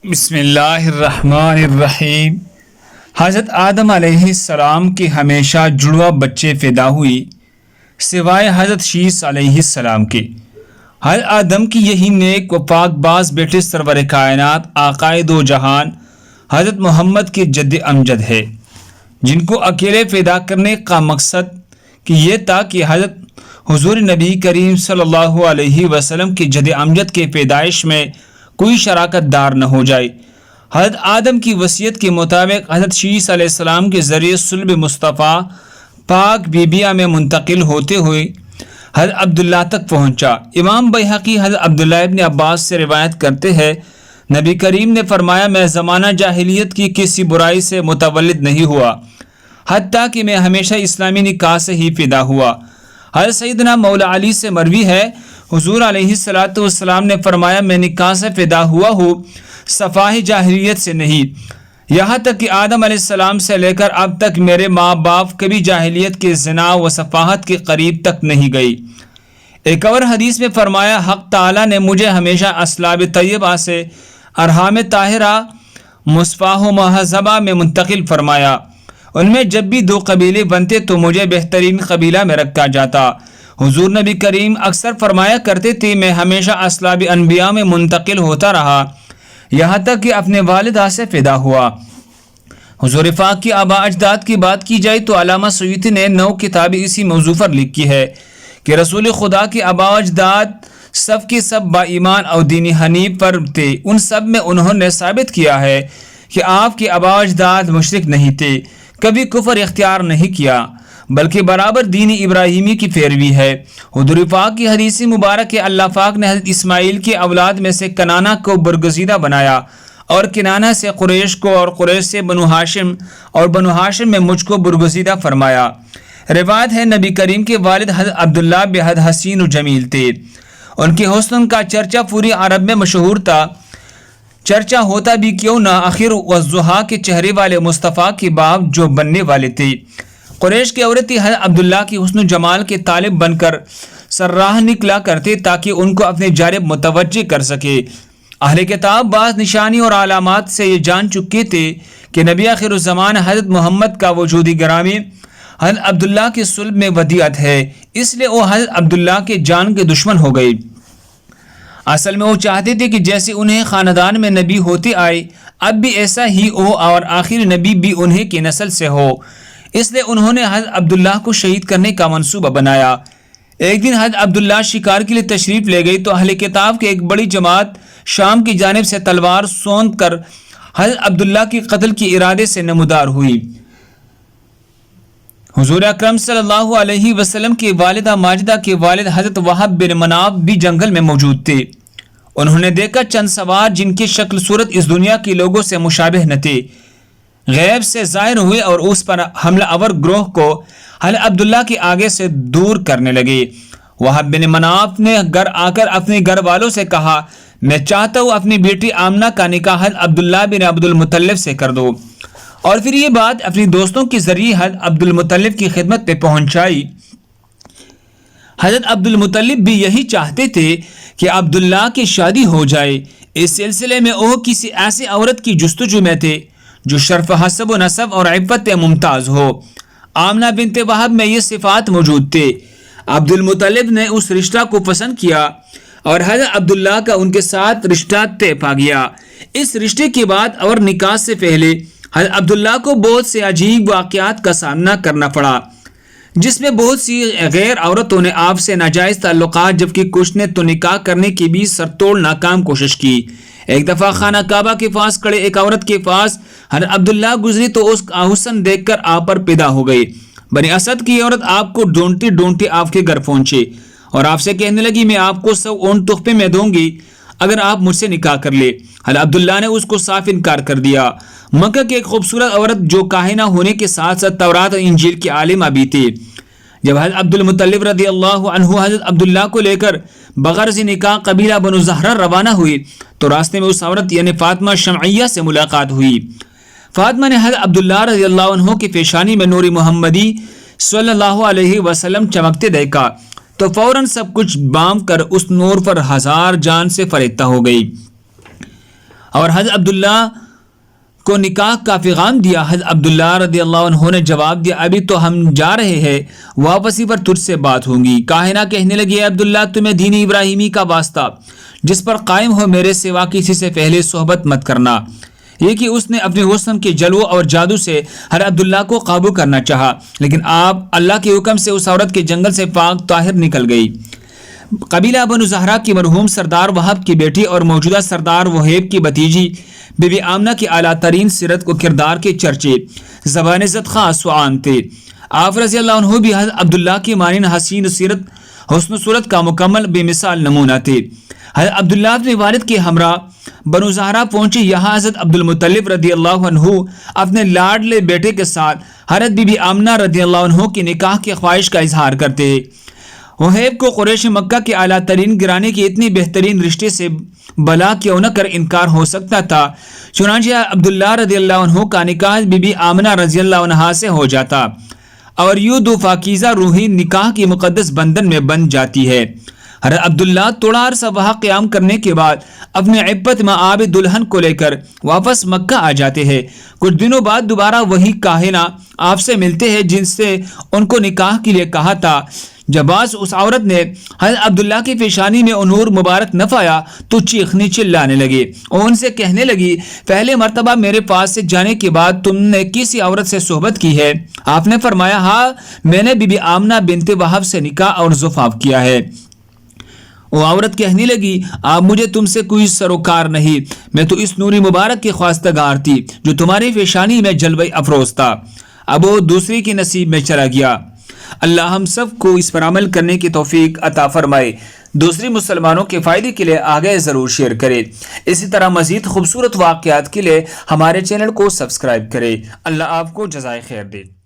بسم اللہ الرحمن الرحیم۔ حضرت آدم علیہ السلام کے ہمیشہ جڑواں بچے پیدا ہوئی سوائے حضرت شیس علیہ السلام کے۔ حضرت آدم کی یہی نیک و پاک باز بیٹے سرور کائنات آقائے دو جہان حضرت محمد کے جد امجد ہے، جن کو اکیلے پیدا کرنے کا مقصد کہ یہ تھا کہ حضرت حضور نبی کریم صلی اللہ علیہ وسلم کے جد امجد کے پیدائش میں کوئی شراکت دار نہ ہو جائے۔ حضرت آدم کی وصیت کے مطابق حضرت شیس علیہ السلام کے ذریعے صلب مصطفیٰ پاک بیبیہ میں منتقل ہوتے ہوئے حضرت عبداللہ تک پہنچا۔ امام بیہقی حضرت عبداللہ ابن عباس سے روایت کرتے ہیں، نبی کریم نے فرمایا، میں زمانہ جاہلیت کی کسی برائی سے متولد نہیں ہوا، حتیٰ کہ میں ہمیشہ اسلامی نکاح سے ہی پیدا ہوا۔ حضرت سیدنا مولا علی سے مروی ہے، حضور علیہ السلام نے فرمایا، میں نکاح سے پیدا ہوا ہوں، صفاح جاہلیت سے نہیں، یہاں تک کہ آدم علیہ السلام سے لے کر اب تک میرے ماں باپ کبھی جاہلیت کے زنا و صفاحت کے قریب تک نہیں گئی۔ ایک اور حدیث میں فرمایا، حق تعالیٰ نے مجھے ہمیشہ اسلاب طیبہ سے ارحام طاہرہ مصفاح و مہذبہ میں منتقل فرمایا۔ ان میں جب بھی دو قبیلے بنتے تو مجھے بہترین قبیلہ میں رکھا جاتا۔ حضور نبی کریم اکثر فرمایا کرتے تھے، میں ہمیشہ اسلاب انبیاء میں منتقل ہوتا رہا، یہاں تک کہ اپنے والدہ سے پیدا ہوا۔ حضور پاک کی آباء اجداد کی بات کی جائے تو علامہ سیوطی نے 9 کتابیں اسی موضوع پر لکھی ہے کہ رسول خدا کے آباء اجداد سب کے سب با ایمان اور دین حنیف پر تھے۔ ان سب میں انہوں نے ثابت کیا ہے کہ آپ کے آباء اجداد مشرک نہیں تھے، کبھی کفر اختیار نہیں کیا، بلکہ برابر دین ابراہیمی کی پیروی ہے۔ حضور پاک کی حدیث مبارک ہے، اللہ پاک نے حضرت اسماعیل کی اولاد میں سے کنانہ کو برگزیدہ بنایا، اور کنانہ سے قریش کو، اور قریش سے بنو ہاشم، اور بنو ہاشم میں مجھ کو برگزیدہ فرمایا۔ روایت ہے، نبی کریم کے والد حضرت عبداللہ بےحد حسین و جمیل تھے، ان کے حسن کا چرچا پوری عرب میں مشہور تھا۔ چرچا ہوتا بھی کیوں نہ، آخر والضحیٰ کے چہرے والے مصطفیٰ کے باپ جو بننے والے تھے۔ قریش کی عورتیں حضرت عبداللہ کی حسن و جمال کے طالب بن کر سرراہ نکلا کرتے تاکہ ان کو اپنے جانب متوجہ کر سکے۔ اہل کتاب بعض نشانی اور علامات سے یہ جان چکے تھے کہ نبی آخر الزمان حضرت محمد کا وجودی گرامی حضرت عبداللہ کے صلب میں ودیعت ہے، اس لیے وہ حضرت عبداللہ کے جان کے دشمن ہو گئے۔ اصل میں وہ چاہتے تھے کہ جیسے انہیں خاندان میں نبی ہوتے آئے، اب بھی ایسا ہی ہو اور آخری نبی بھی انہیں کی نسل سے ہو، اس لیے انہوں نے حضرت عبداللہ کو شہید کرنے کا منصوبہ بنایا۔ ایک دن حضرت عبداللہ شکار کے لیے تشریف لے گئی تو اہل کتاب کی ایک بڑی جماعت شام کی جانب سے تلوار سونت کر حضرت عبداللہ کے قتل کے ارادے سے نمودار ہوئی۔ حضور اکرم صلی اللہ علیہ وسلم کی والدہ ماجدہ کے والد حضرت وہب بن مناف بھی جنگل میں موجود تھے۔ انہوں نے دیکھا چند سوار جن کی شکل صورت اس دنیا کے لوگوں سے مشابہ نہ تھے، غیب سے ظاہر ہوئے اور اس پر حملہ آور گروہ کو حضرت عبداللہ کے آگے سے دور کرنے لگے۔ وہب بن مناف نے گھر آ کر اپنے گھر والوں سے کہا، میں چاہتا ہوں اپنی بیٹی آمنہ کا نکاح حضرت عبداللہ بن عبد المطلب سے کر دو، اور پھر یہ بات اپنی دوستوں کے ذریعے حضرت عبد المطلب کی خدمت پہ پہنچائی۔ حضرت عبد المطلب بھی یہی چاہتے تھے کہ عبداللہ کی شادی ہو جائے۔ اس سلسلے میں وہ کسی ایسی عورت کی جستجو میں تھے جو شرف حسب و نسب اور عفت ممتاز ہو۔ آمنہ بنت وہب میں یہ صفات موجود تھے۔ عبد المطلب نے اس رشتہ کو پسند کیا اور حضرت عبداللہ کا ان کے ساتھ رشتہ طے پا گیا۔ اس رشتے کے بعد اور نکاح سے پہلے حضرت عبداللہ کو بہت سے عجیب واقعات کا سامنا کرنا پڑا، جس میں بہت سی غیر عورتوں نے آپ سے ناجائز تعلقات، جبکہ کچھ نے تو نکاح کرنے کی بھی سرتوڑ ناکام کوشش کی۔ ایک دفعہ خانہ کعبہ کے پاس کھڑے ایک عورت کے پاس حضرت عبداللہ گزری تو اس کا حسن دیکھ کر آپ پر پیدا ہو گئی۔ بنی اسد کی عورت آپ کو ڈھونڈتی ڈھونڈتی آپ کے گھر پہنچے اور آپ سے کہنے لگی، میں آپ کو 100 اونٹ تحفے میں دوں گی اگر آپ مجھ سے نکاح کر لے۔ حضرت عبداللہ نے اس کو صاف انکار کر دیا۔ مکہ کی ایک خوبصورت عورت جو کاہنہ ہونے کے ساتھ ساتھ تورات اور انجیل کی عالمہ بھی تھی، جب حضرت عبد المطلب رضی اللہ عنہ حضرت عبداللہ کو لے کر بغرض نکاح قبیلہ بنو زہرہ روانہ ہوئی تو راستے میں اس عورت یعنی فاطمہ شمعیہ سے ملاقات ہوئی۔ فاطمہ نے حضرت عبداللہ رضی اللہ عنہ کی پیشانی میں نور محمدی صلی اللہ علیہ وسلم چمکتے دیکھا تو فوراً سب کچھ بام کر اس نور پر ہزار جان سے فریفتہ ہو گئی۔ اور حضرت عبداللہ کو نکاح کا پیغام دیا۔ حضرت عبداللہ رضی اللہ عنہ نے جواب دیا ابھی تو ہم جا رہے ہیں، واپسی پر تجھ سے بات ہوگی۔ کاہنہ کہنے لگی اے عبداللہ تمہیں دین ابراہیمی کا واسطہ جس پر قائم ہو میرے سوا کسی سے پہلے صحبت مت کرنا۔ یہ کہ اس نے اپنے حسن کے جلوہ اور جادو سے حضرت عبداللہ کو قابو کرنا چاہا، لیکن آپ اللہ کے حکم سے اس عورت کے جنگل سے پاک طاہر نکل گئی۔ قبیلہ بنو زہرہ کی مرحوم سردار وہب کی بیٹی اور موجودہ سردار وہیب کی بھتیجی بی بی آمنہ کی اعلیٰ ترین سیرت و کردار کے چرچے زبان زدخواں سعان تھے۔ آپ رضی اللہ عنہ بھی حضرت عبداللہ کی مانند حسین سیرت حسن و صورت کا مکمل بے مثال نمونہ تھے۔ حضرت عبداللہ اپنے والد کے ہمراہ بنو زہرہ پہنچے۔ یہاں حضرت عبدالمطلب رضی اللہ عنہ اپنے لاڈلے بیٹے کے ساتھ حضرت بی بی آمنہ رضی اللہ عنہ کی نکاح کی خواہش کا اظہار کرتے۔ وہیب کو قریش مکہ کے اعلیٰ ترین گرانے کے اتنی بہترین رشتے سے بلا کیوں نہ کر انکار ہو سکتا تھا، چنانچہ عبداللہ رضی اللہ عنہ کا نکاح بی بی آمنہ رضی اللہ عنہا سے ہو جاتا اور یوں دو پاکیزہ روحی نکاح کی مقدس بندھن میں بن جاتی ہے۔ حضرت عبداللہ تھوڑا عرصہ وہاں قیام کرنے کے بعد اپنے عبت مآب دلہن کو لے کر واپس مکہ آ جاتے ہیں۔ کچھ دنوں بعد دوبارہ وہی کاہنہ آپ سے ملتے ہیں جن سے ان کو نکاح کے لیے کہا تھا۔ جب آج اس عورت نے حضرت عبداللہ کی پیشانی میں نور مبارک نہ پایا تو چیخنے چلانے لگے اور ان سے کہنے لگی پہلے مرتبہ میرے پاس سے جانے کے بعد تم نے کسی عورت سے صحبت کی ہے؟ آپ نے فرمایا ہاں میں نے بی بی آمنہ بنت وہب سے نکاح اور زفاف کیا ہے۔ وہ عورت کہنے لگی آپ مجھے تم سے کوئی سروکار نہیں، میں تو اس نوری مبارک کی خواستگار تھی جو تمہاری پیشانی میں جلوہ افروز تھا۔ اب وہ دوسری کی نصیب میں چلا گیا۔ اللہ ہم سب کو اس پر عمل کرنے کی توفیق عطا فرمائے۔ دوسری مسلمانوں کے فائدے کے لیے آگے ضرور شیئر کرے۔ اسی طرح مزید خوبصورت واقعات کے لیے ہمارے چینل کو سبسکرائب کرے۔ اللہ آپ کو جزائے خیر دے۔